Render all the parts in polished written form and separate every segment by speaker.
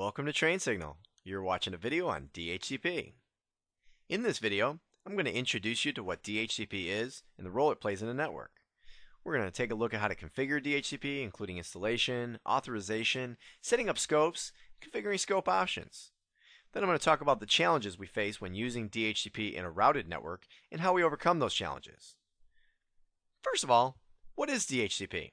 Speaker 1: Welcome to Train Signal. You're watching a video on DHCP. In this video, I'm going to introduce you to what DHCP is and the role it plays in a network. We're going to take a look at how to configure DHCP, including installation, authorization, setting up scopes, configuring scope options. Then I'm going to talk about the challenges we face when using DHCP in a routed network and how we overcome those challenges. First of all, what is DHCP?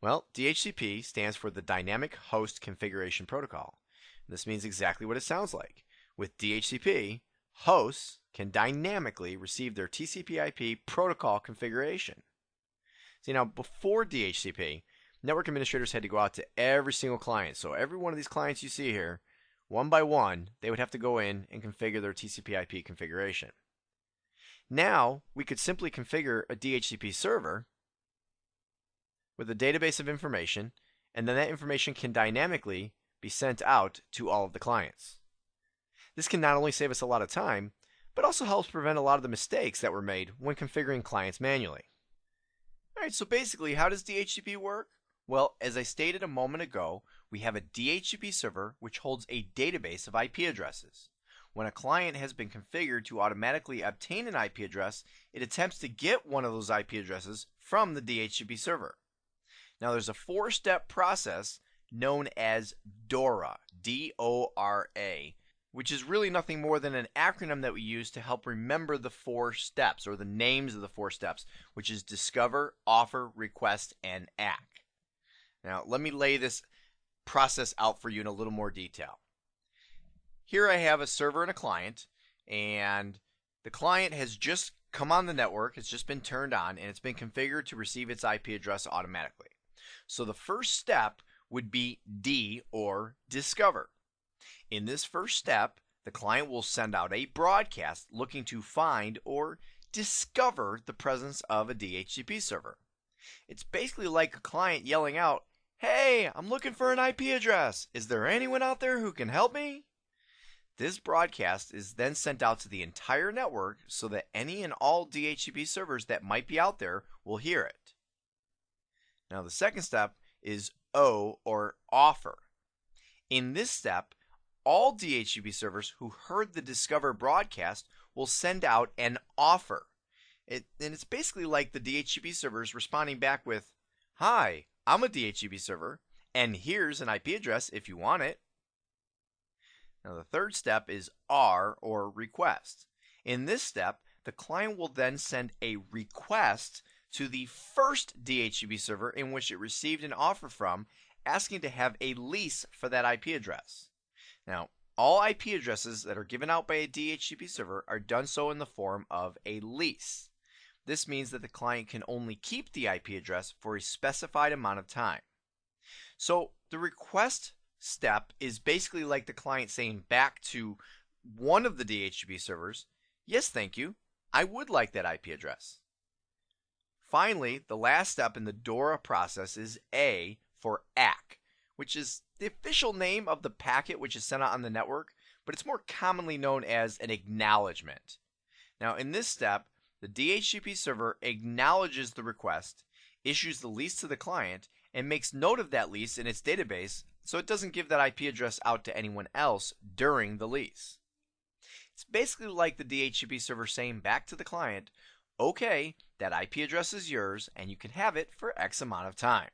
Speaker 1: Well, DHCP stands for the Dynamic Host Configuration Protocol. This means exactly what it sounds like. With DHCP, hosts can dynamically receive their TCP/IP protocol configuration. See, now before DHCP, network administrators had to go out to every single client. So every one of these clients you see here, one by one, they would have to go in and configure their TCP/IP configuration. Now, we could simply configure a DHCP server with a database of information, and then that information can dynamically be sent out to all of the clients. This can not only save us a lot of time, but also helps prevent a lot of the mistakes that were made when configuring clients manually. Alright, so basically, how does DHCP work? Well, as I stated a moment ago, we have a DHCP server which holds a database of IP addresses. When a client has been configured to automatically obtain an IP address, it attempts to get one of those IP addresses from the DHCP server. Now there's a four-step process known as DORA, D-O-R-A, which is really nothing more than an acronym that we use to help remember the four steps, or the names of the four steps, which is discover, offer, request, and act. Now let me lay this process out for you in a little more detail. Here I have a server and a client, and the client has just come on the network, it's just been turned on, and it's been configured to receive its IP address automatically. So the first step would be D, or discover. In this first step, the client will send out a broadcast looking to find or discover the presence of a DHCP server. It's basically like a client yelling out, "Hey, I'm looking for an IP address. Is there anyone out there who can help me?" This broadcast is then sent out to the entire network so that any and all DHCP servers that might be out there will hear it. Now the second step is O, or offer. In this step, all DHCP servers who heard the Discover broadcast will send out an offer. And it's basically like the DHCP servers responding back with, "Hi, I'm a DHCP server, and here's an IP address if you want it." Now the third step is R, or request. In this step, the client will then send a request to the first DHCP server in which it received an offer from, asking to have a lease for that IP address. Now, all IP addresses that are given out by a DHCP server are done so in the form of a lease. This means that the client can only keep the IP address for a specified amount of time. So the request step is basically like the client saying back to one of the DHCP servers, "Yes, thank you. I would like that IP address." Finally, the last step in the DORA process is A, for ACK, which is the official name of the packet which is sent out on the network, but it's more commonly known as an acknowledgement. Now in this step, the DHCP server acknowledges the request, issues the lease to the client, and makes note of that lease in its database so it doesn't give that IP address out to anyone else during the lease. It's basically like the DHCP server saying back to the client, "Okay, that IP address is yours and you can have it for X amount of time."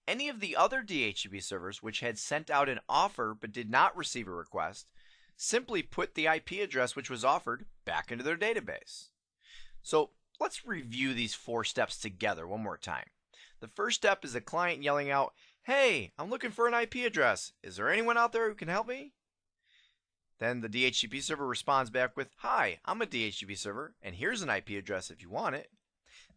Speaker 1: Any of the other DHCP servers which had sent out an offer but did not receive a request simply put the IP address which was offered back into their database. So let's review these four steps together one more time. The first step is the client yelling out, "Hey, I'm looking for an IP address. Is there anyone out there who can help me?" Then the DHCP server responds back with, "Hi, I'm a DHCP server, and here's an IP address if you want it."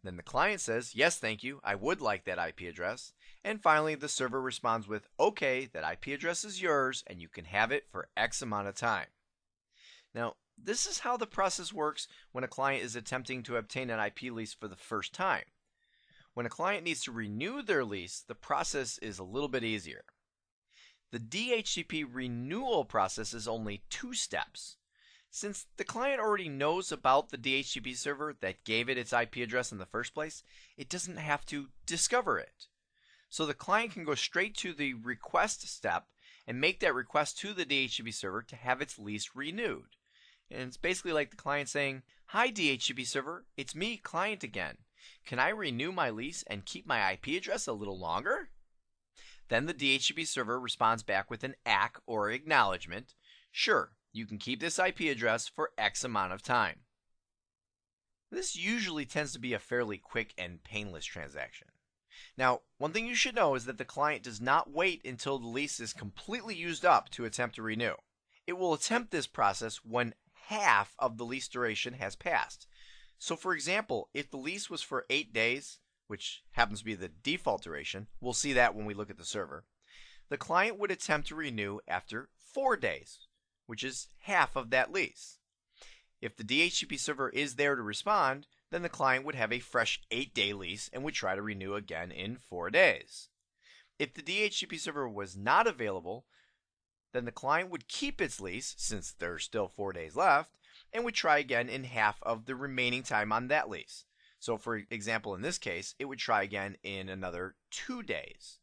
Speaker 1: Then the client says, "Yes, thank you. I would like that IP address." And finally, the server responds with, "Okay, that IP address is yours, and you can have it for X amount of time." Now, this is how the process works when a client is attempting to obtain an IP lease for the first time. When a client needs to renew their lease, the process is a little bit easier. The DHCP renewal process is only 2 steps. Since the client already knows about the DHCP server that gave it its IP address in the first place, it doesn't have to discover it. So the client can go straight to the request step and make that request to the DHCP server to have its lease renewed. And it's basically like the client saying, "Hi DHCP server, it's me, client again. Can I renew my lease and keep my IP address a little longer?" Then the DHCP server responds back with an ACK or acknowledgement. "Sure, you can keep this IP address for X amount of time." This usually tends to be a fairly quick and painless transaction. Now, one thing you should know is that the client does not wait until the lease is completely used up to attempt to renew. It will attempt this process when half of the lease duration has passed. So for example, if the lease was for 8 days, which happens to be the default duration, we'll see that when we look at the server, the client would attempt to renew after 4 days, which is half of that lease. If the DHCP server is there to respond, then the client would have a fresh 8-day lease and would try to renew again in 4 days. If the DHCP server was not available, then the client would keep its lease, since there's still 4 days left, and would try again in half of the remaining time on that lease. So for example, in this case, it would try again in another 2 days.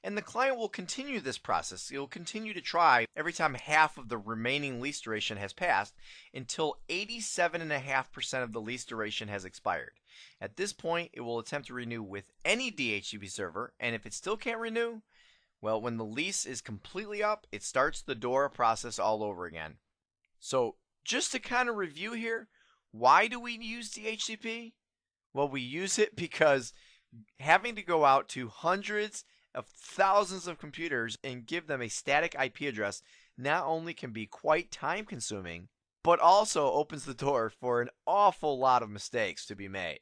Speaker 1: And the client will continue this process. It will continue to try every time half of the remaining lease duration has passed until 87.5% of the lease duration has expired. At this point, it will attempt to renew with any DHCP server, and if it still can't renew, well, when the lease is completely up, it starts the DORA process all over again. So just to kind of review here, why do we use DHCP? Well, we use it because having to go out to hundreds of thousands of computers and give them a static IP address not only can be quite time consuming, but also opens the door for an awful lot of mistakes to be made.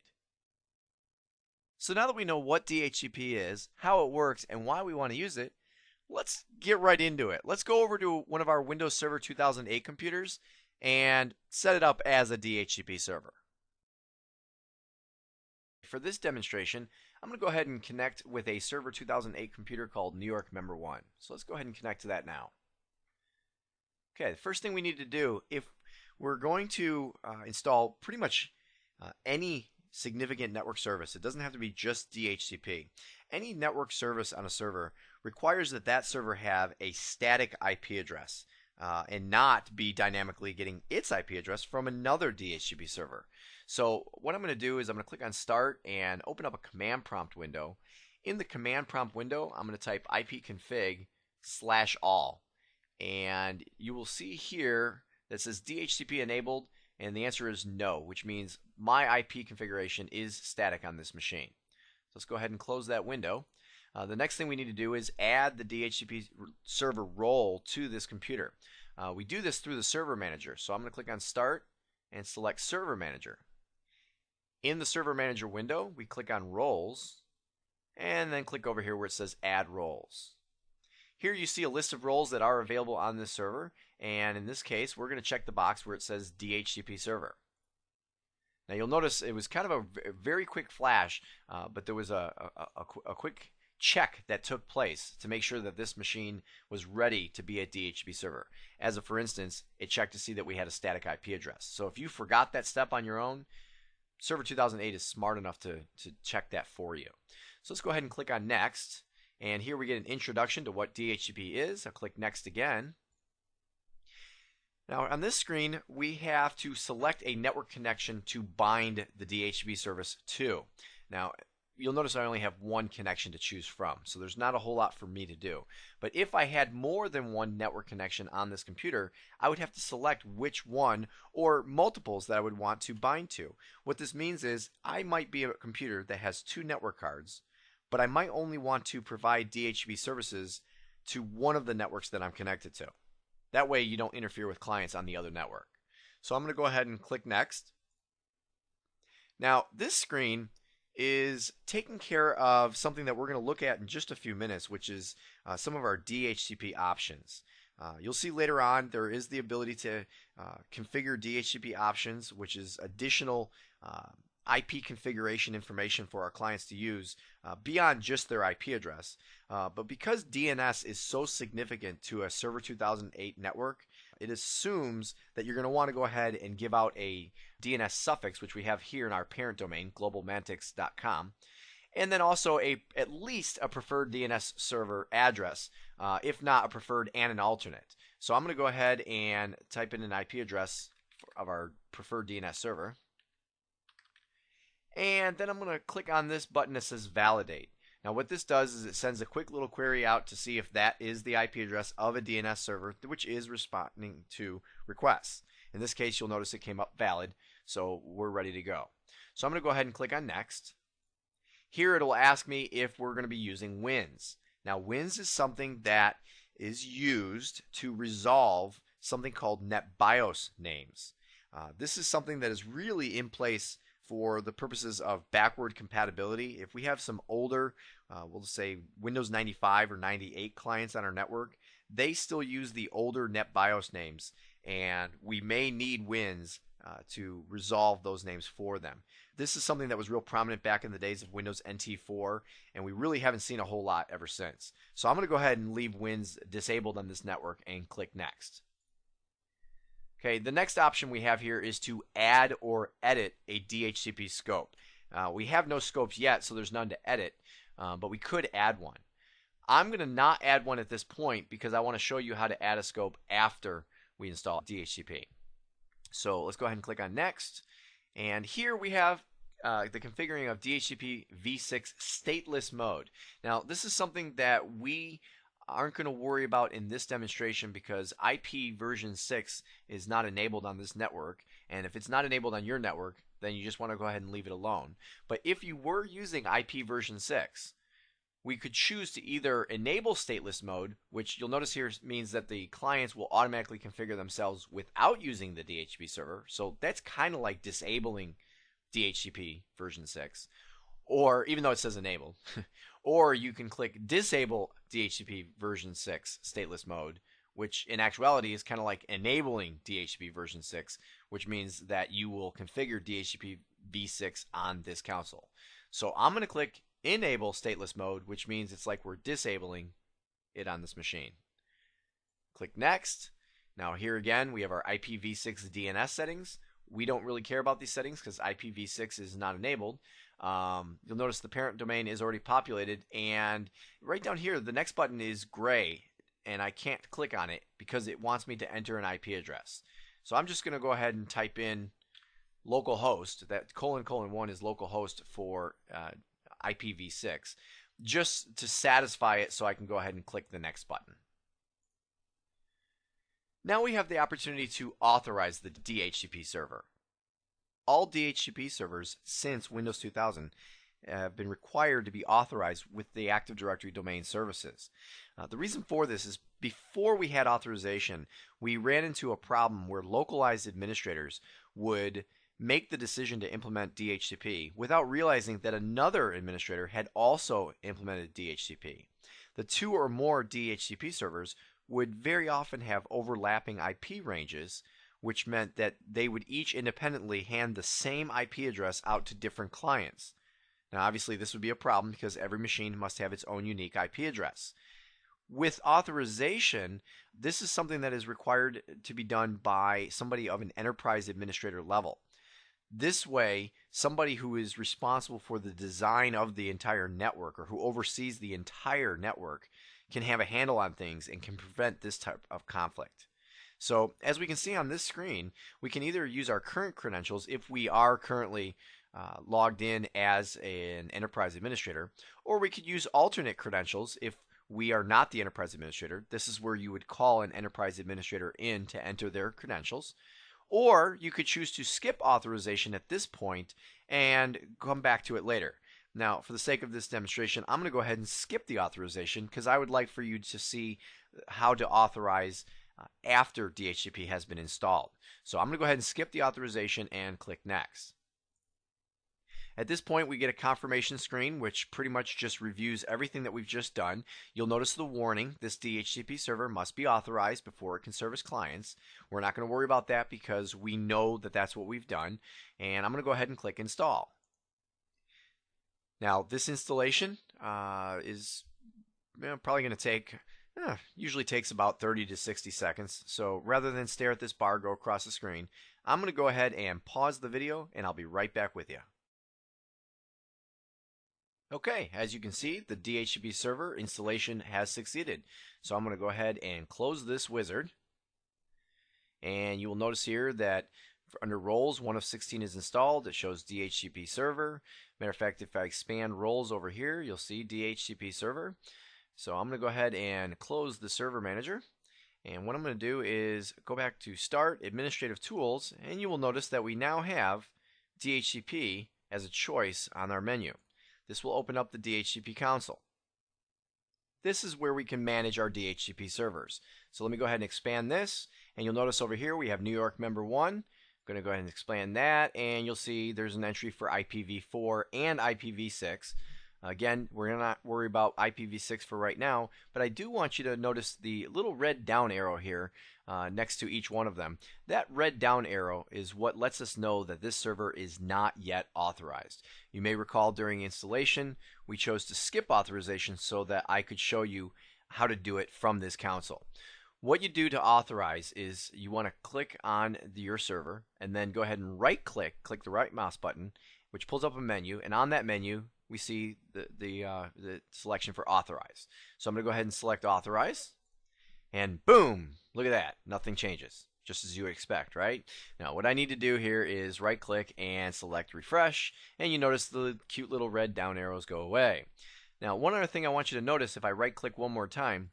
Speaker 1: So now that we know what DHCP is, how it works, and why we want to use it, let's get right into it. Let's go over to one of our Windows Server 2008 computers and set it up as a DHCP server. For this demonstration, I'm going to go ahead and connect with a Server 2008 computer called New York Member 1. So let's go ahead and connect to that now. Okay, the first thing we need to do, if we're going to install pretty much any significant network service, it doesn't have to be just DHCP. Any network service on a server requires that that server have a static IP address and not be dynamically getting its IP address from another DHCP server. So what I'm going to do is I'm going to click on Start and open up a command prompt window. In the command prompt window, I'm going to type ipconfig/all. And you will see here that says DHCP enabled, and the answer is no, which means my IP configuration is static on this machine. So let's go ahead and close that window. The next thing we need to do is add the DHCP server role to this computer. We do this through the Server Manager. So I'm going to click on Start and select Server Manager. In the Server Manager window, we click on Roles and then click over here where it says Add Roles. Here you see a list of roles that are available on this server, and in this case we're going to check the box where it says DHCP server. Now you'll notice it was kind of a very quick flash, but there was a quick check that took place to make sure that this machine was ready to be a DHCP server. As of, for instance, it checked to see that we had a static IP address. So if you forgot that step on your own, Server 2008 is smart enough to check that for you. So let's go ahead and click on Next. And here we get an introduction to what DHCP is. I'll click Next again. Now on this screen, we have to select a network connection to bind the DHCP service to. Now, you'll notice I only have one connection to choose from, so there's not a whole lot for me to do. But if I had more than one network connection on this computer, I would have to select which one or multiples that I would want to bind to. What this means is I might be a computer that has 2 network cards, but I might only want to provide DHCP services to one of the networks that I'm connected to. That way you don't interfere with clients on the other network. So I'm going to go ahead and click Next. Now this screen is taking care of something that we're going to look at in just a few minutes, which is some of our DHCP options. You'll see later on there is the ability to configure DHCP options, which is additional IP configuration information for our clients to use beyond just their IP address. But because DNS is so significant to a Server 2008 network, it assumes that you're going to want to go ahead and give out a DNS suffix, which we have here in our parent domain, globalmantix.com. and then also at least a preferred DNS server address, if not a preferred and an alternate. So I'm going to go ahead and type in an IP address of our preferred DNS server. And then I'm going to click on this button that says validate. Now what this does is it sends a quick little query out to see if that is the IP address of a DNS server which is responding to requests. In this case, you'll notice it came up valid, so we're ready to go. So I'm going to go ahead and click on next. Here it'll ask me if we're going to be using WINS. Now WINS is something that is used to resolve something called NetBIOS names. This is something that is really in place for the purposes of backward compatibility. If we have some older, we'll say Windows 95 or 98 clients on our network, they still use the older NetBIOS names, and we may need WINS to resolve those names for them. This is something that was real prominent back in the days of Windows NT4, and we really haven't seen a whole lot ever since. So I'm going to go ahead and leave WINS disabled on this network and click next. Okay, the next option we have here is to add or edit a DHCP scope. We have no scopes yet, so there's none to edit, but we could add one. I'm going to not add one at this point because I want to show you how to add a scope after we install DHCP. So let's go ahead and click on next. And here we have the configuring of DHCP v6 stateless mode. Now this is something that we aren't going to worry about in this demonstration because IP version 6 is not enabled on this network, and if it's not enabled on your network, then you just want to go ahead and leave it alone. But if you were using IP version 6, we could choose to either enable stateless mode, which you'll notice here means that the clients will automatically configure themselves without using the DHCP server, so that's kind of like disabling DHCP version 6, or even though it says enable. Or you can click disable DHCP version 6 stateless mode, which in actuality is kind of like enabling DHCP version 6, which means that you will configure DHCP v6 on this console. So I'm going to click enable stateless mode, which means it's like we're disabling it on this machine. Click next. Now here again we have our IPv6 DNS settings. We don't really care about these settings because IPv6 is not enabled. You'll notice the parent domain is already populated, and right down here the next button is gray, and I can't click on it because it wants me to enter an IP address. So I'm just going to go ahead and type in localhost. That ::1 is localhost for IPv6, just to satisfy it so I can go ahead and click the next button. Now we have the opportunity to authorize the DHCP server. All DHCP servers since Windows 2000 have been required to be authorized with the Active Directory domain services. The reason for this is before we had authorization, we ran into a problem where localized administrators would make the decision to implement DHCP without realizing that another administrator had also implemented DHCP. The two or more DHCP servers would very often have overlapping IP ranges, which meant that they would each independently hand the same IP address out to different clients. Now obviously this would be a problem because every machine must have its own unique IP address. With authorization, this is something that is required to be done by somebody of an enterprise administrator level. This way, somebody who is responsible for the design of the entire network or who oversees the entire network can have a handle on things and can prevent this type of conflict. So as we can see on this screen, we can either use our current credentials if we are currently logged in as an enterprise administrator, or we could use alternate credentials if we are not the enterprise administrator. This is where you would call an enterprise administrator in to enter their credentials. Or you could choose to skip authorization at this point and come back to it later. Now, for the sake of this demonstration, I'm going to go ahead and skip the authorization because I would like for you to see how to authorize after DHCP has been installed. So I'm going to go ahead and skip the authorization and click Next. At this point, we get a confirmation screen, which pretty much just reviews everything that we've just done. You'll notice the warning, this DHCP server must be authorized before it can service clients. We're not going to worry about that because we know that that's what we've done. And I'm going to go ahead and click Install. Now, this installation is probably going to take, usually takes about 30 to 60 seconds. So rather than stare at this bar go across the screen, I'm going to go ahead and pause the video, and I'll be right back with you. Okay, as you can see, the DHCP server installation has succeeded. So I'm going to go ahead and close this wizard. And you will notice here that under roles, 1 of 16 is installed. It shows DHCP server. Matter of fact, if I expand roles over here, you'll see DHCP server. So I'm going to go ahead and close the server manager. And what I'm going to do is go back to Start, Administrative Tools, and you will notice that we now have DHCP as a choice on our menu. This will open up the DHCP console. This is where we can manage our DHCP servers. So let me go ahead and expand this, and you'll notice over here we have New York member 1. I'm going to go ahead and expand that, and you'll see there's an entry for IPv4 and IPv6. Again, we're going to not worry about IPv6 for right now, but I do want you to notice the little red down arrow here next to each one of them. That red down arrow is what lets us know that this server is not yet authorized. You may recall during installation, we chose to skip authorization so that I could show you how to do it from this console. What you do to authorize is you want to click on your server and then go ahead and click the right mouse button, which pulls up a menu, and on that menu we see the selection for authorize. So I'm going to go ahead and select authorize, and boom, look at that, nothing changes, just as you would expect, right? Now what I need to do here is right click and select refresh, and you notice the cute little red down arrows go away. Now one other thing I want you to notice, if I right click one more time,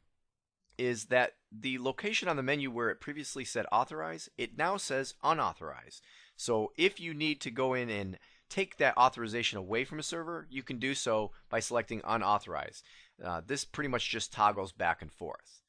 Speaker 1: is that the location on the menu where it previously said authorize, it now says unauthorized. So if you need to go in and take that authorization away from a server, you can do so by selecting unauthorized. This pretty much just toggles back and forth.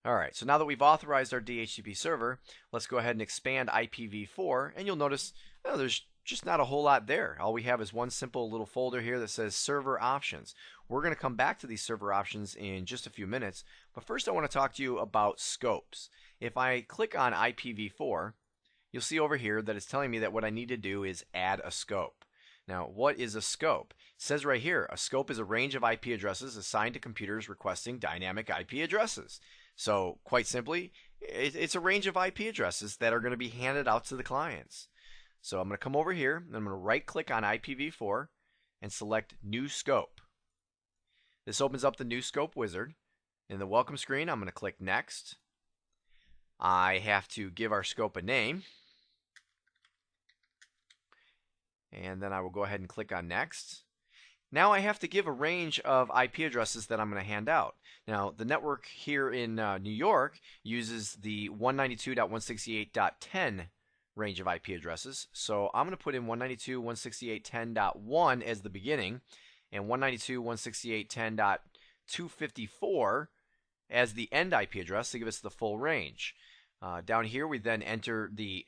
Speaker 1: Alright, so now that we've authorized our DHCP server, let's go ahead and expand IPv4, and you'll notice there's just not a whole lot there. All we have is one simple little folder here that says server options. We're going to come back to these server options in just a few minutes, but first I want to talk to you about scopes. If I click on IPv4, you'll see over here that it's telling me that what I need to do is add a scope. Now, what is a scope? It says right here, a scope is a range of IP addresses assigned to computers requesting dynamic IP addresses. So, quite simply, it's a range of IP addresses that are going to be handed out to the clients. So I'm going to come over here, and I'm going to right click on IPv4 and select New Scope. This opens up the New Scope wizard. In the welcome screen, I'm going to click Next. I have to give our scope a name. And then I will go ahead and click on Next. Now I have to give a range of IP addresses that I'm going to hand out. Now the network here in New York uses the 192.168.10 range of IP addresses. So I'm going to put in 192.168.10.1 as the beginning and 192.168.10.254 as the end IP address to give us the full range. Down here we then enter the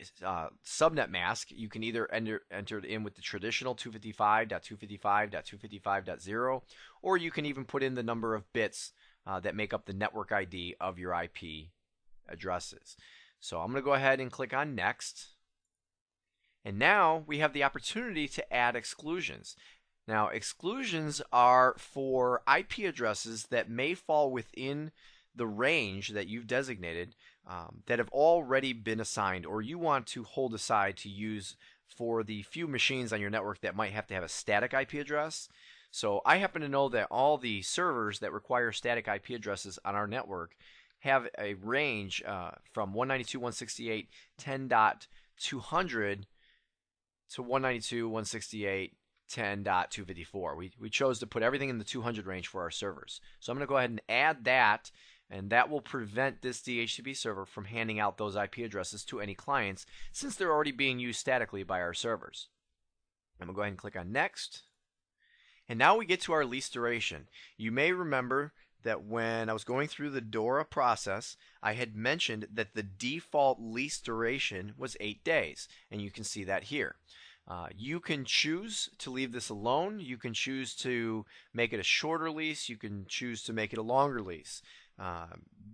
Speaker 1: subnet mask. You can either enter it in with the traditional 255.255.255.0, or you can even put in the number of bits that make up the network ID of your IP addresses. So I'm going to go ahead and click on Next. And now we have the opportunity to add exclusions. Now exclusions are for IP addresses that may fall within the range that you've designated that have already been assigned, or you want to hold aside to use for the few machines on your network that might have to have a static IP address. So I happen to know that all the servers that require static IP addresses on our network have a range from 192.168.10.200 to 192.168.10.254. We chose to put everything in the 200 range for our servers. So I'm going to go ahead and add that, and that will prevent this DHCP server from handing out those IP addresses to any clients since they're already being used statically by our servers. I'm going to go ahead and click on Next. And now we get to our lease duration. You may remember that when I was going through the DORA process, I had mentioned that the default lease duration was 8 days, and you can see that here. You can choose to leave this alone. You can choose to make it a shorter lease. You can choose to make it a longer lease.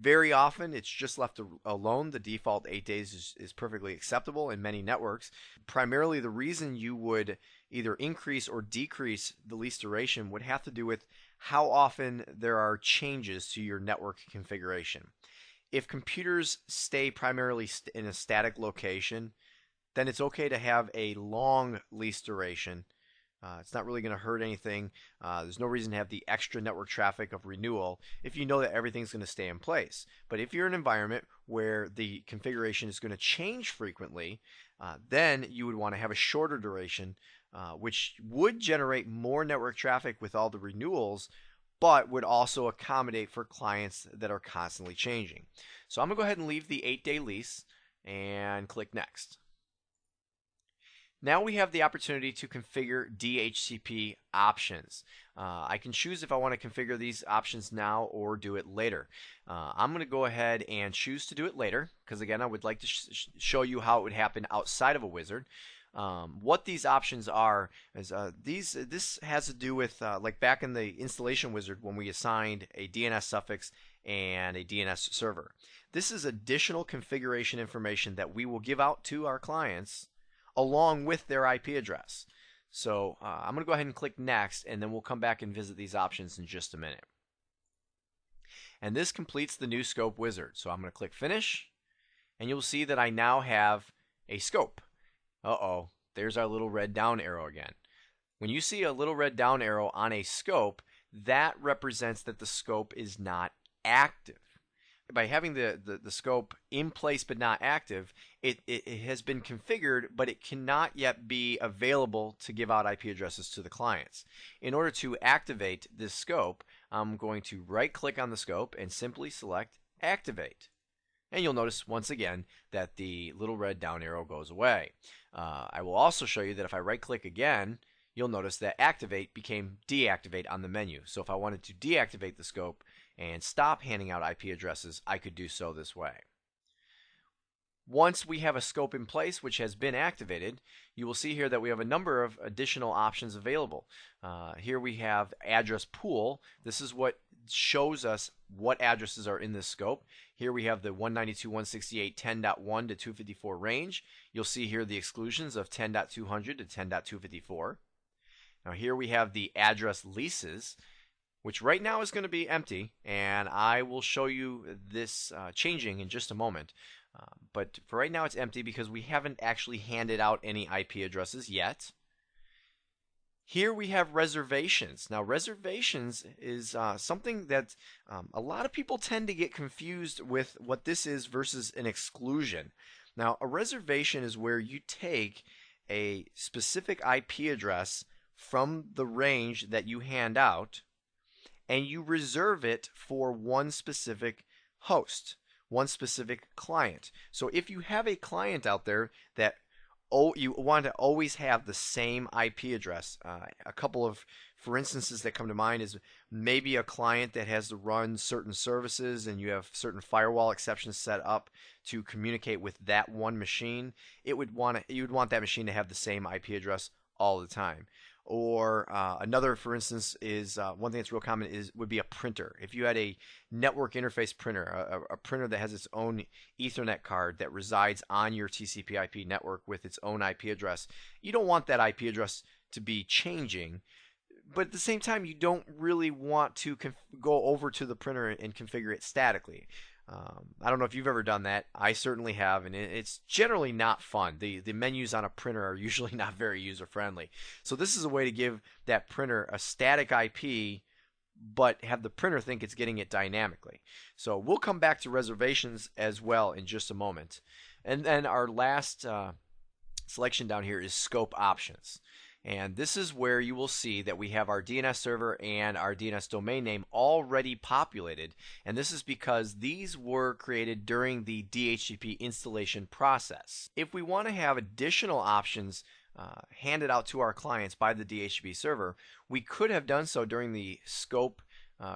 Speaker 1: Very often it's just left alone. The default 8 days is perfectly acceptable in many networks. Primarily the reason you would either increase or decrease the lease duration would have to do with how often there are changes to your network configuration. If computers stay primarily in a static location, then it's okay to have a long lease duration It's not really going to hurt anything. There's no reason to have the extra network traffic of renewal if you know that everything's going to stay in place. But if you're in an environment where the configuration is going to change frequently, then you would want to have a shorter duration, which would generate more network traffic with all the renewals, but would also accommodate for clients that are constantly changing. So I'm going to go ahead and leave the 8-day lease and click Next. Now we have the opportunity to configure DHCP options. I can choose if I want to configure these options now or do it later. I'm going to go ahead and choose to do it later because, again, I would like to show you how it would happen outside of a wizard. What these options are is this has to do with like back in the installation wizard when we assigned a DNS suffix and a DNS server. This is additional configuration information that we will give out to our clients along with their IP address. So I'm going to go ahead and click Next, and then we'll come back and visit these options in just a minute. And this completes the new scope wizard. So I'm going to click Finish, and you'll see that I now have a scope. Uh-oh, there's our little red down arrow again. When you see a little red down arrow on a scope, that represents that the scope is not active. By having the scope in place but not active, it has been configured, but it cannot yet be available to give out IP addresses to the clients. In order to activate this scope, I'm going to right-click on the scope and simply select Activate. And you'll notice once again that the little red down arrow goes away. I will also show you that if I right-click again, you'll notice that Activate became Deactivate on the menu. So if I wanted to deactivate the scope and stop handing out IP addresses, I could do so this way. Once we have a scope in place which has been activated, you will see here that we have a number of additional options available. Here we have address pool. This is what shows us what addresses are in this scope. Here we have the 192.168.10.1 to 254 range. You'll see here the exclusions of 10.200 to 10.254. Now here we have the address leases, which right now is going to be empty, and I will show you this changing in just a moment. But for right now it's empty because we haven't actually handed out any IP addresses yet. Here we have reservations. Now reservations is something that a lot of people tend to get confused with what this is versus an exclusion. Now a reservation is where you take a specific IP address from the range that you hand out and you reserve it for one specific host, one specific client. So if you have a client out there that you want to always have the same IP address, a couple of for instances that come to mind is maybe a client that has to run certain services and you have certain firewall exceptions set up to communicate with that one machine. You would want that machine to have the same IP address all the time. Or another, for instance, is one thing that's real common would be a printer. If you had a network interface printer, a printer that has its own Ethernet card that resides on your TCP/IP network with its own IP address, you don't want that IP address to be changing. But at the same time, you don't really want to go over to the printer and configure it statically. I don't know if you've ever done that. I certainly have, and it's generally not fun. The menus on a printer are usually not very user-friendly. So this is a way to give that printer a static IP, but have the printer think it's getting it dynamically. So we'll come back to reservations as well in just a moment. And then our last selection down here is scope options. And this is where you will see that we have our DNS server and our DNS domain name already populated. And this is because these were created during the DHCP installation process. If we want to have additional options handed out to our clients by the DHCP server, we could have done so during the scope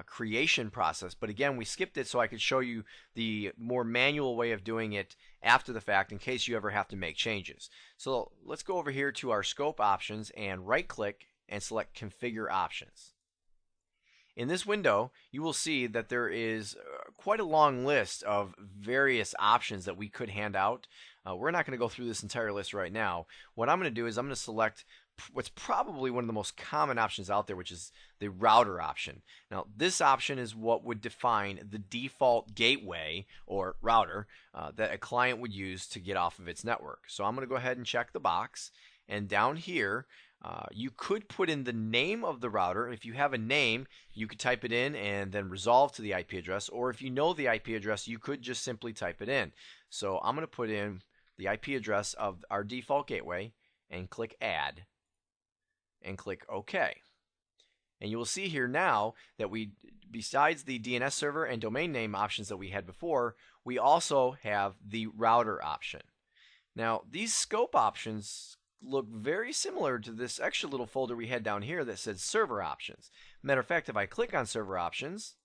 Speaker 1: creation process, but again we skipped it so I could show you the more manual way of doing it after the fact in case you ever have to make changes. So let's go over here to our scope options and right click and select configure options. In this window you will see that there is quite a long list of various options that we could hand out. We're not going to go through this entire list right now. What I'm going to do is I'm going to select what's probably one of the most common options out there, which is the router option. Now this option is what would define the default gateway or router that a client would use to get off of its network. So I'm going to go ahead and check the box, and down here You could put in the name of the router. If you have a name, you could type it in and then resolve to the IP address. Or if you know the IP address, you could just simply type it in. So I'm going to put in the IP address of our default gateway and click Add and click OK. And you will see here now that besides the DNS server and domain name options that we had before, we also have the router option. Now, these scope options look very similar to this extra little folder we had down here that said server options. Matter of fact, if I click on server options,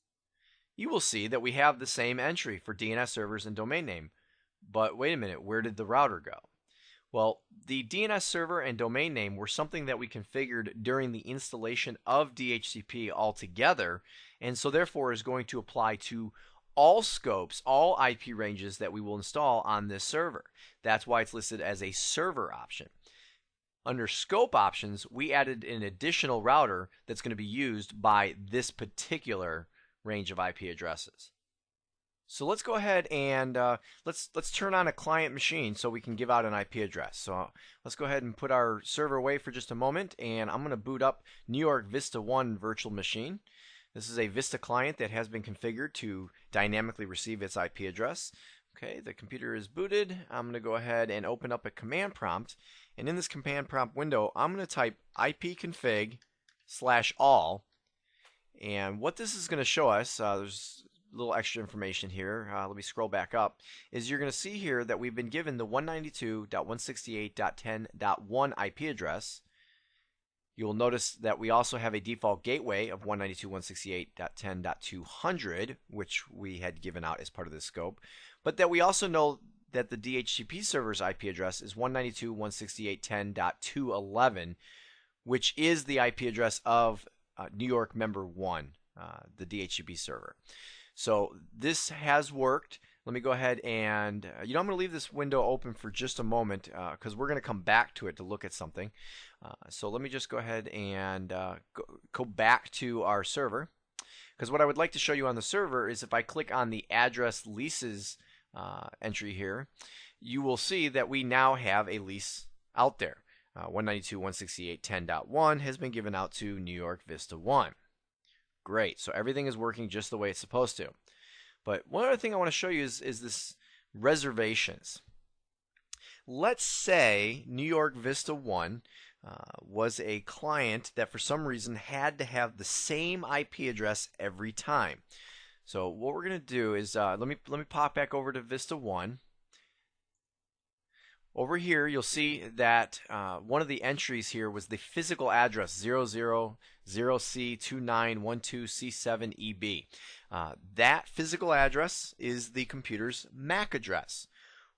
Speaker 1: you will see that we have the same entry for DNS servers and domain name. But wait a minute, where did the router go? Well, the DNS server and domain name were something that we configured during the installation of DHCP altogether, and so therefore is going to apply to all scopes, all IP ranges that we will install on this server. That's why it's listed as a server option. Under scope options, we added an additional router that's going to be used by this particular range of IP addresses. So let's go ahead and let's turn on a client machine so we can give out an IP address. So let's go ahead and put our server away for just a moment, and I'm going to boot up New York Vista 1 virtual machine. This is a Vista client that has been configured to dynamically receive its IP address. Okay, the computer is booted. I'm going to go ahead and open up a command prompt, and in this command prompt window, I'm going to type ipconfig/all, and what this is going to show us, there's little extra information here. Let me scroll back up. Is you're going to see here that we've been given the 192.168.10.1 IP address. You will notice that we also have a default gateway of 192.168.10.200, which we had given out as part of this scope, but that we also know that the DHCP server's IP address is 192.168.10.211, which is the IP address of New York Member 1, the DHCP server. So this has worked. Let me go ahead and, I'm going to leave this window open for just a moment because we're going to come back to it to look at something. So let me just go ahead and go back to our server, because what I would like to show you on the server is if I click on the address leases entry here, you will see that we now have a lease out there. 192.168.10.1 has been given out to New York Vista 1. Great. So everything is working just the way it's supposed to. But one other thing I want to show you is this reservations. Let's say New York Vista 1 was a client that for some reason had to have the same IP address every time. So what we're going to do is let me pop back over to Vista 1. Over here, you'll see that one of the entries here was the physical address 000C2912C7EB. That physical address is the computer's MAC address.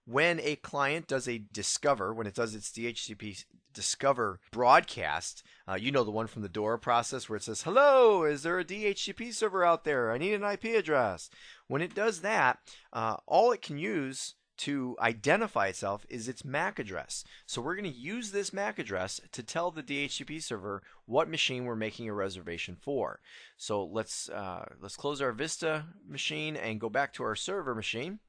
Speaker 1: When a client does a discover, when it does its DHCP discover broadcast, you know, the one from the DORA process where it says, "Hello, is there a DHCP server out there? I need an IP address." When it does that, all it can use to identify itself is its MAC address. So we're going to use this MAC address to tell the DHCP server what machine we're making a reservation for. So let's close our Vista machine and go back to our server machine.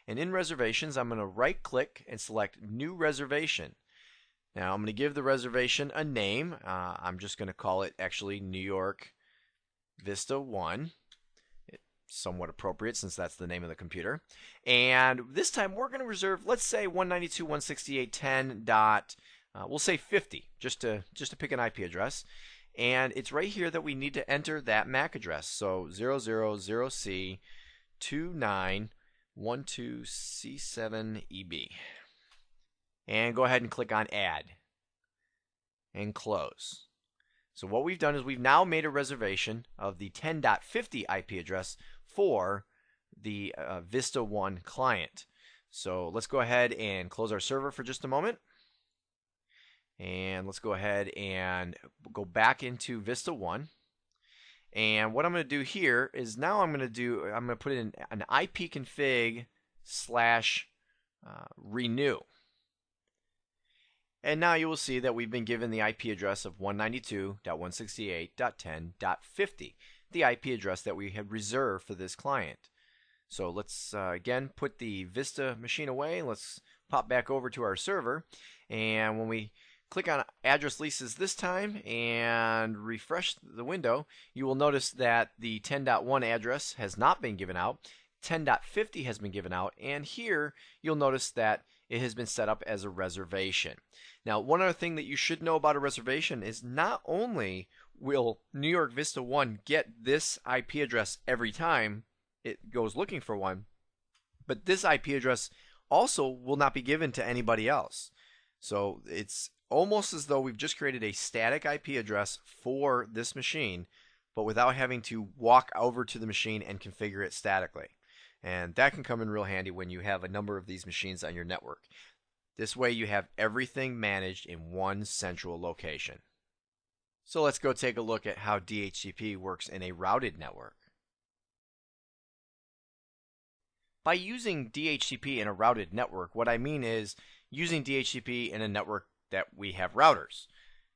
Speaker 1: And in reservations, I'm going to right click and select New Reservation. Now I'm going to give the reservation a name. I'm just going to call it actually New York Vista 1. Somewhat appropriate since that's the name of the computer. And this time we're going to reserve, let's say 192.168.10. We'll say 50 just to pick an IP address. And it's right here that we need to enter that MAC address. So 000C2912C7EB. And go ahead and click on Add and close. So what we've done is we've now made a reservation of the 10.50 IP address for the Vista 1 client. So let's go ahead and close our server for just a moment. And let's go ahead and go back into Vista 1. And what I'm going to do here is now I'm going to put in an ipconfig/renew. And now you will see that we've been given the IP address of 192.168.10.50, the IP address that we had reserved for this client. So let's again put the Vista machine away. Let's pop back over to our server. And when we click on address leases this time and refresh the window, you will notice that the 10.1 address has not been given out. 10.50 has been given out, and here you'll notice that it has been set up as a reservation. Now, one other thing that you should know about a reservation is not only will New York Vista 1 get this IP address every time it goes looking for one, but this IP address also will not be given to anybody else. So it's almost as though we've just created a static IP address for this machine, but without having to walk over to the machine and configure it statically. And that can come in real handy when you have a number of these machines on your network. This way you have everything managed in one central location. So let's go take a look at how DHCP works in a routed network. By using DHCP in a routed network, what I mean is using DHCP in a network that we have routers.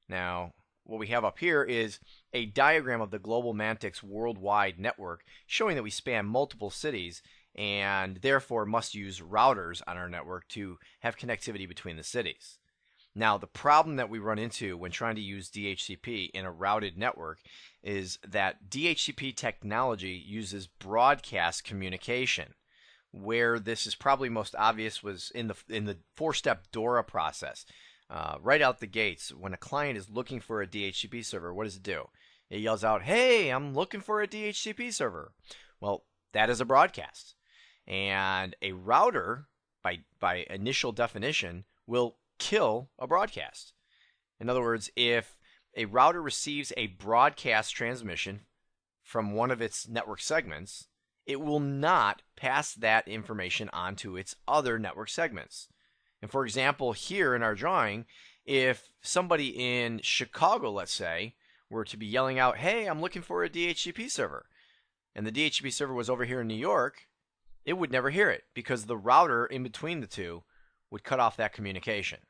Speaker 1: Now, what we have up here is a diagram of the Global Mantix worldwide network showing that we span multiple cities and therefore must use routers on our network to have connectivity between the cities. Now, the problem that we run into when trying to use DHCP in a routed network is that DHCP technology uses broadcast communication. Where this is probably most obvious was in the four-step DORA process. Right out the gates, when a client is looking for a DHCP server, what does it do? It yells out, "Hey, I'm looking for a DHCP server." Well, that is a broadcast. And a router, by initial definition, will kill a broadcast. In other words, if a router receives a broadcast transmission from one of its network segments, it will not pass that information on to its other network segments. And for example, here in our drawing, if somebody in Chicago, let's say, were to be yelling out, "Hey, I'm looking for a DHCP server," and the DHCP server was over here in New York, it would never hear it because the router in between the two would cut off that communication.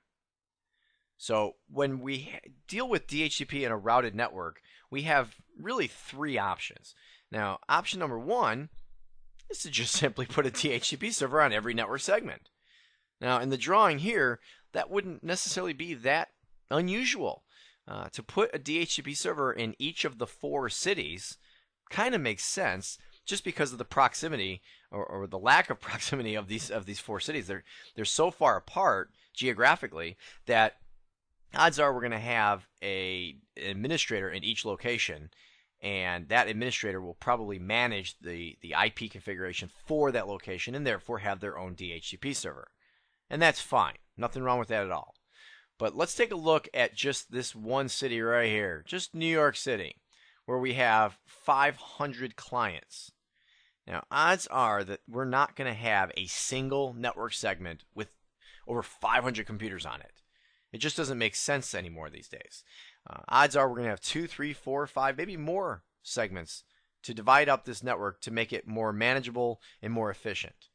Speaker 1: So when we deal with DHCP in a routed network, we have really three options. Now, option number one is to just simply put a DHCP server on every network segment. Now, in the drawing here, that wouldn't necessarily be that unusual. To put a DHCP server in each of the 4 cities kind of makes sense just because of the proximity or the lack of proximity of these 4 cities. They're so far apart geographically that odds are we're going to have an administrator in each location, and that administrator will probably manage the IP configuration for that location and therefore have their own DHCP server. And that's fine. Nothing wrong with that at all. But let's take a look at just this one city right here, just New York City, where we have 500 clients. Now, odds are that we're not going to have a single network segment with over 500 computers on it. It just doesn't make sense anymore these days. Odds are we're going to have 2, 3, 4, 5, maybe more segments to divide up this network to make it more manageable and more efficient.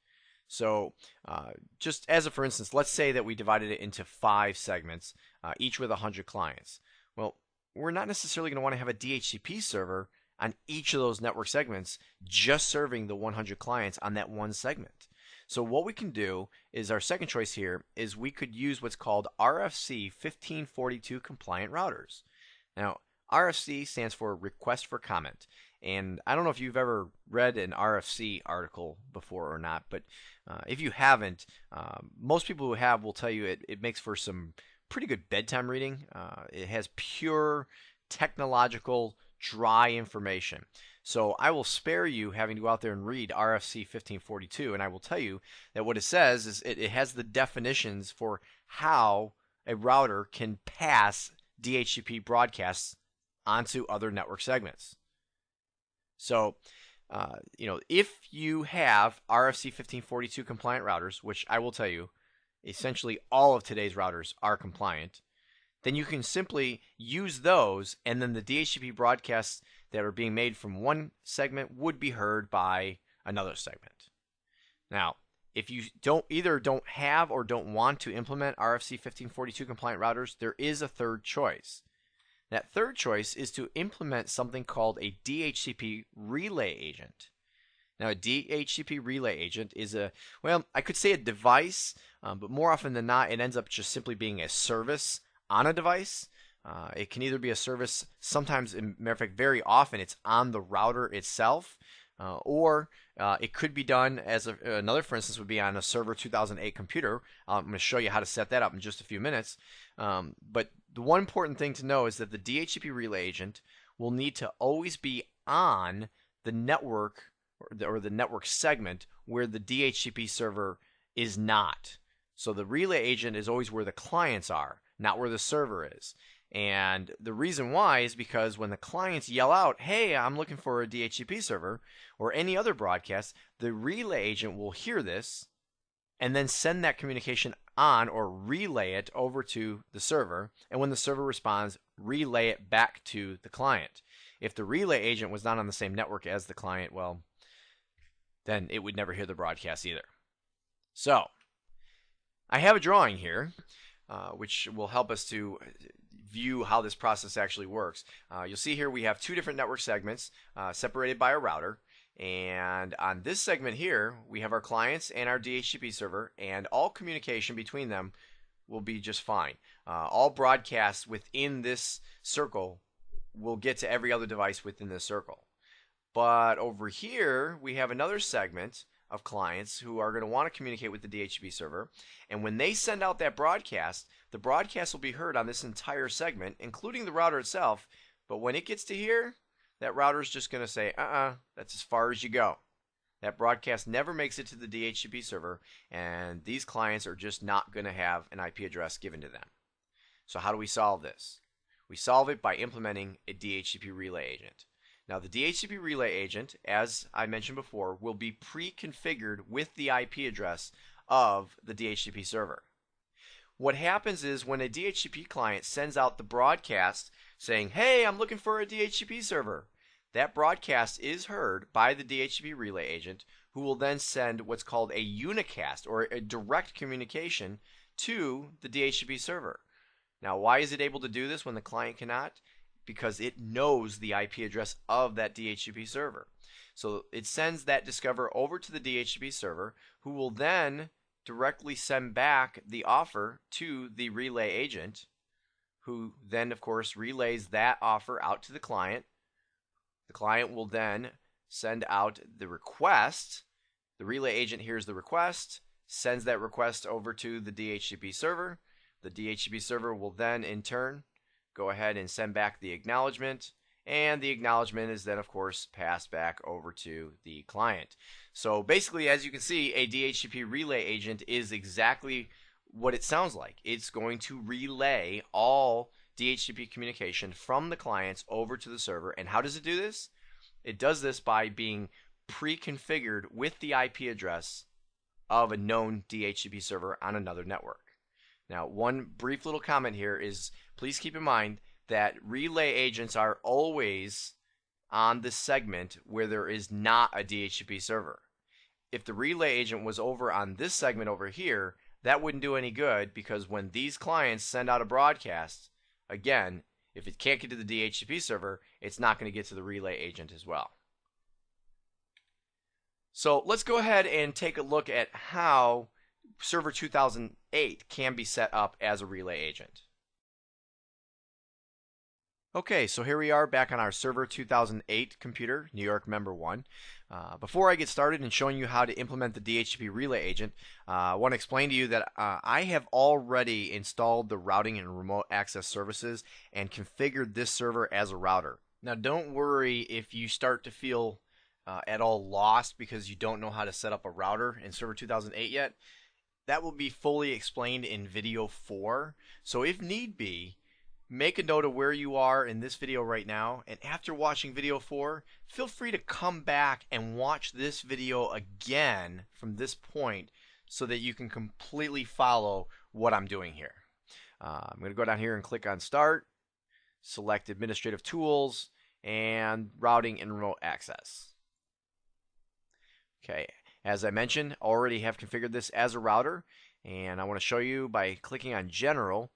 Speaker 1: So just as a for instance, let's say that we divided it into 5 segments, each with 100 clients. Well, we're not necessarily going to want to have a DHCP server on each of those network segments just serving the 100 clients on that one segment. So what we can do is our second choice here is we could use what's called RFC 1542 compliant routers. Now, RFC stands for Request for Comment. And I don't know if you've ever read an RFC article before or not, but if you haven't, most people who have will tell you it makes for some pretty good bedtime reading. It has pure technological, dry information. So I will spare you having to go out there and read RFC 1542, and I will tell you that what it says is it has the definitions for how a router can pass DHCP broadcasts onto other network segments. So, if you have RFC 1542 compliant routers, which I will tell you, essentially all of today's routers are compliant, then you can simply use those, and then the DHCP broadcasts that are being made from one segment would be heard by another segment. Now, if you don't have or don't want to implement RFC 1542 compliant routers, there is a third choice. That third choice is to implement something called a DHCP relay agent. Now, a DHCP relay agent is I could say a device, but more often than not, it ends up just simply being a service on a device. It can either be a service, sometimes, matter of fact, very often it's on the router itself, or it could be done as another, for instance, would be on a Server 2008 computer. I'm going to show you how to set that up in just a few minutes. But the one important thing to know is that the DHCP relay agent will need to always be on the network or the network segment where the DHCP server is not. So the relay agent is always where the clients are, not where the server is. And the reason why is because when the clients yell out, "Hey, I'm looking for a DHCP server," or any other broadcast, the relay agent will hear this and then send that communication on or relay it over to the server. And when the server responds, relay it back to the client. If the relay agent was not on the same network as the client, well, then it would never hear the broadcast either. So I have a drawing here, which will help us to view how this process actually works. You'll see here we have two different network segments separated by a router. And on this segment here, we have our clients and our DHCP server, and all communication between them will be just fine. All broadcasts within this circle will get to every other device within this circle. But over here, we have another segment of clients who are going to want to communicate with the DHCP server. And when they send out that broadcast, the broadcast will be heard on this entire segment, including the router itself. But when it gets to here, that router is just going to say, that's as far as you go. That broadcast never makes it to the DHCP server, and these clients are just not going to have an IP address given to them. So how do we solve this? We solve it by implementing a DHCP relay agent. Now, the DHCP relay agent, as I mentioned before, will be pre-configured with the IP address of the DHCP server. What happens is when a DHCP client sends out the broadcast saying, "Hey, I'm looking for a DHCP server," that broadcast is heard by the DHCP relay agent, who will then send what's called a unicast, or a direct communication, to the DHCP server. Now, why is it able to do this when the client cannot? Because it knows the IP address of that DHCP server. So it sends that discover over to the DHCP server, who will then directly send back the offer to the relay agent, who then, of course, relays that offer out to the client. The client will then send out the request. The relay agent hears the request, sends that request over to the DHCP server. The DHCP server will then, in turn, go ahead and send back the acknowledgement, and the acknowledgement is then, of course, passed back over to the client. So basically, as you can see, a DHCP relay agent is exactly what it sounds like. It's going to relay all DHCP communication from the clients over to the server. And how does it do this? It does this by being pre-configured with the IP address of a known DHCP server on another network. Now, one brief little comment here is, please keep in mind that relay agents are always on the segment where there is not a DHCP server. If the relay agent was over on this segment over here, that wouldn't do any good, because when these clients send out a broadcast, again, if it can't get to the DHCP server, it's not going to get to the relay agent as well. So let's go ahead and take a look at how Server 2008 can be set up as a relay agent. Okay, so here we are back on our Server 2008 computer, New York Member 1. Before I get started in showing you how to implement the DHCP relay agent, I want to explain to you that I have already installed the routing and remote access services and configured this server as a router. Now, don't worry if you start to feel at all lost because you don't know how to set up a router in Server 2008 yet. That will be fully explained in video 4. So if need be, make a note of where you are in this video right now, and after watching video 4, feel free to come back and watch this video again from this point so that you can completely follow what I'm doing here. I'm going to go down here and click on Start, select Administrative Tools, and Routing and Remote Access. Okay, as I mentioned, already have configured this as a router, and I want to show you by clicking on General.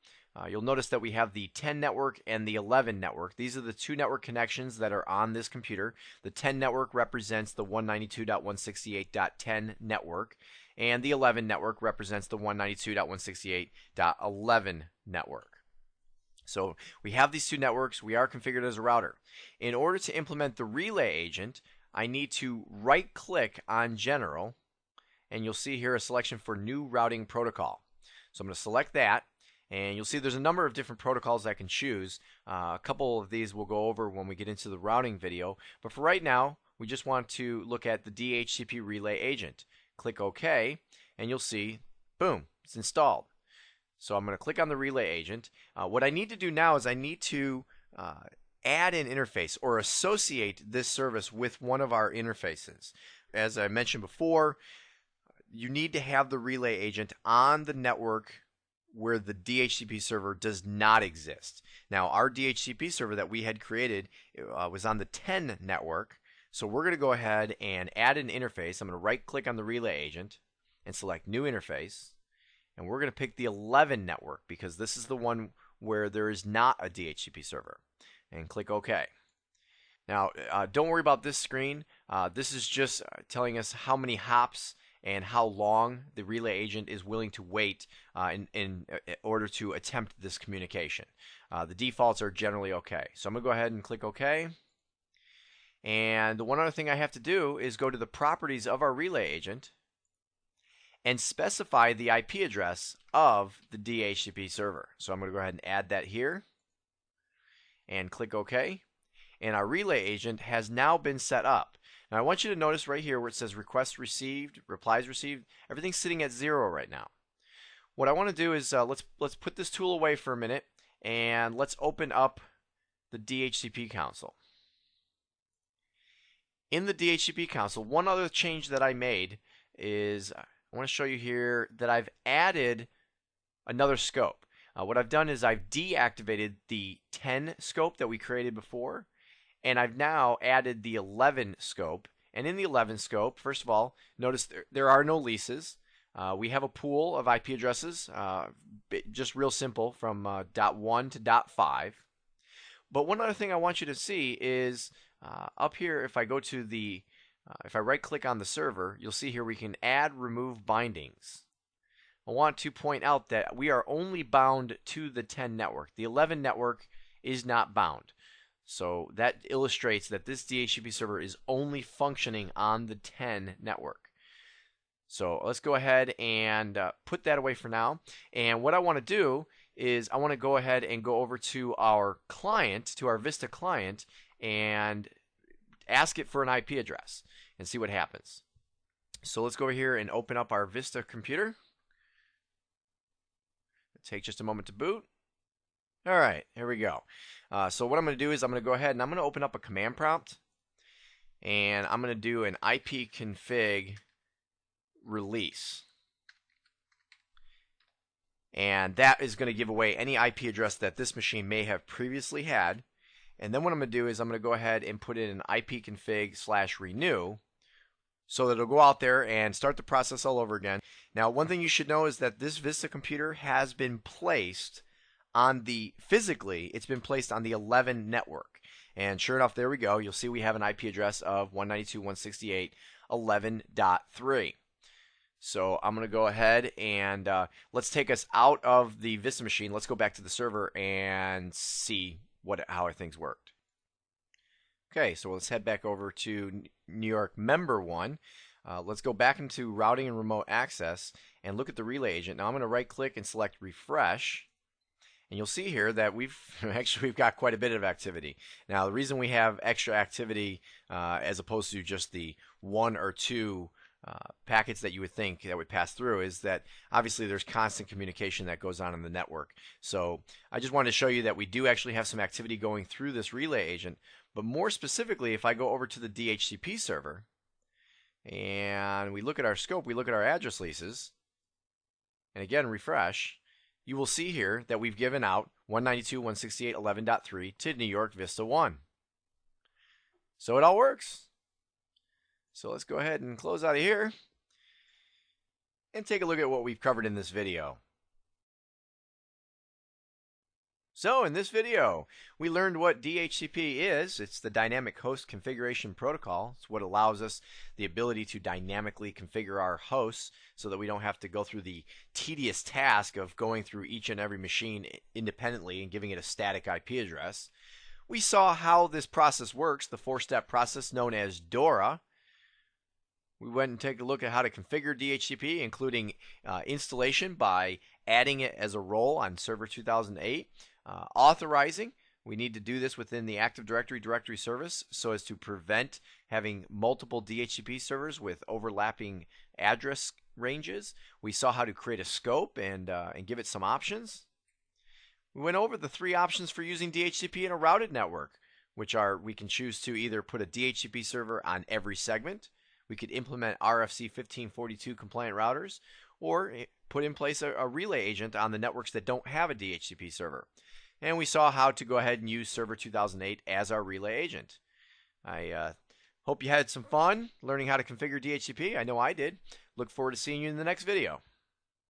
Speaker 1: You'll notice that we have the 10 network and the 11 network. These are the two network connections that are on this computer. The 10 network represents the 192.168.10 network, and the 11 network represents the 192.168.11 network. So we have these two networks. We are configured as a router. In order to implement the relay agent, I need to right click on General, and you'll see here a selection for New Routing Protocol. So I'm going to select that, and you'll see there's a number of different protocols I can choose. A couple of these we'll go over when we get into the routing video, but for right now we just want to look at the DHCP relay agent. Click OK, and you'll see, boom, it's installed. So I'm going to click on the relay agent. What I need to do now is I need to add an interface or associate this service with one of our interfaces. As I mentioned before, you need to have the relay agent on the network where the DHCP server does not exist. Now, our DHCP server that we had created was on the 10 network, so we're going to go ahead and add an interface. I'm going to right click on the relay agent and select New Interface, and we're going to pick the 11 network because this is the one where there is not a DHCP server, and click OK. Now, don't worry about this screen. This is just telling us how many hops and how long the relay agent is willing to wait in order to attempt this communication. The defaults are generally OK. So I'm going to go ahead and click OK. And the one other thing I have to do is go to the properties of our relay agent and specify the IP address of the DHCP server. So I'm going to go ahead and add that here and click OK. And our relay agent has now been set up. Now I want you to notice right here where it says requests received, replies received, everything's sitting at 0 right now. What I want to do is let's put this tool away for a minute and let's open up the DHCP console. In the DHCP console, one other change that I made is I want to show you here that I've added another scope. What I've done is I've deactivated the 10 scope that we created before, and I've now added the 11 scope. And in the 11 scope, first of all, notice there are no leases. We have a pool of IP addresses, just real simple, from .1 to .5. But one other thing I want you to see is up here, if I go to the, if I right click on the server, you'll see here we can add remove bindings. I want to point out that we are only bound to the 10 network. The 11 network is not bound. So that illustrates that this DHCP server is only functioning on the 10 network. So let's go ahead and put that away for now. And what I want to do is I want to go ahead and go over to our client, to our Vista client, and ask it for an IP address and see what happens. So let's go over here and open up our Vista computer. It'll take just a moment to boot. All right, here we go. So what I'm going to do is I'm going to go ahead and I'm going to open up a command prompt, and I'm going to do an ipconfig release. And that is going to give away any IP address that this machine may have previously had. And then what I'm going to do is I'm going to go ahead and put in an ipconfig/renew so that it'll go out there and start the process all over again. Now, one thing you should know is that this Vista computer has been placed on the, physically, it's been placed on the 11 network. And sure enough, there we go. You'll see we have an IP address of 192.168.11.3. So I'm going to go ahead and let's take us out of the Vista machine. Let's go back to the server and see how things worked. Okay, so let's head back over to New York member 1. Let's go back into routing and remote access and look at the relay agent. Now I'm going to right click and select refresh. And you'll see here that we've got quite a bit of activity. Now the reason we have extra activity as opposed to just the 1 or 2 packets that you would think that would pass through is that obviously there's constant communication that goes on in the network. So I just wanted to show you that we do actually have some activity going through this relay agent. But more specifically, if I go over to the DHCP server and we look at our scope, we look at our address leases, and again refresh, you will see here that we've given out 192.168.11.3 to New York Vista 1. So it all works. So let's go ahead and close out of here and take a look at what we've covered in this video. So in this video, we learned what DHCP is. It's the Dynamic Host Configuration Protocol. It's what allows us the ability to dynamically configure our hosts so that we don't have to go through the tedious task of going through each and every machine independently and giving it a static IP address. We saw how this process works, the four-step process known as DORA. We went and take a look at how to configure DHCP, including installation by adding it as a role on Server 2008. Authorizing, we need to do this within the Active Directory directory service so as to prevent having multiple DHCP servers with overlapping address ranges. We saw how to create a scope and give it some options. We went over the three options for using DHCP in a routed network, which are we can choose to either put a DHCP server on every segment, we could implement RFC 1542 compliant routers, or put in place a relay agent on the networks that don't have a DHCP server. And we saw how to go ahead and use Server 2008 as our relay agent. I hope you had some fun learning how to configure DHCP. I know I did. Look forward to seeing you in the next video.